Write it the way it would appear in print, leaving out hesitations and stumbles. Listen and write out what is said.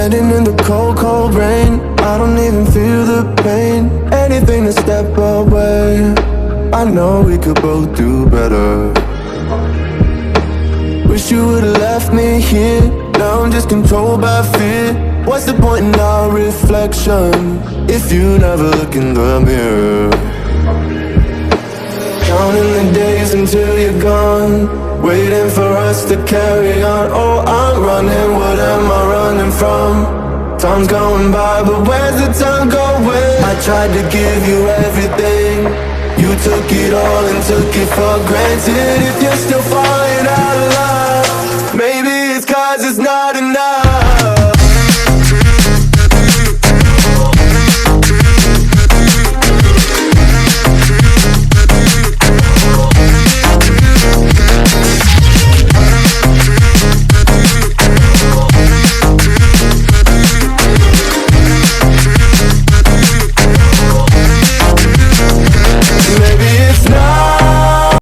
Standing in the cold, cold rain, I don't even feel the pain. Anything to step away, I know we could both do better. Wish you would've left me here. Now I'm just controlled by fear. What's the point in our reflection if you never look in the mirror? Counting the days until you're gone, waiting for us to carry on. Oh, I'm running, what am I running from? Time's going by, but where's the time going? I tried to give you everything, you took it all and took it for granted. If you're still falling out of love, maybe it's 'cause it's not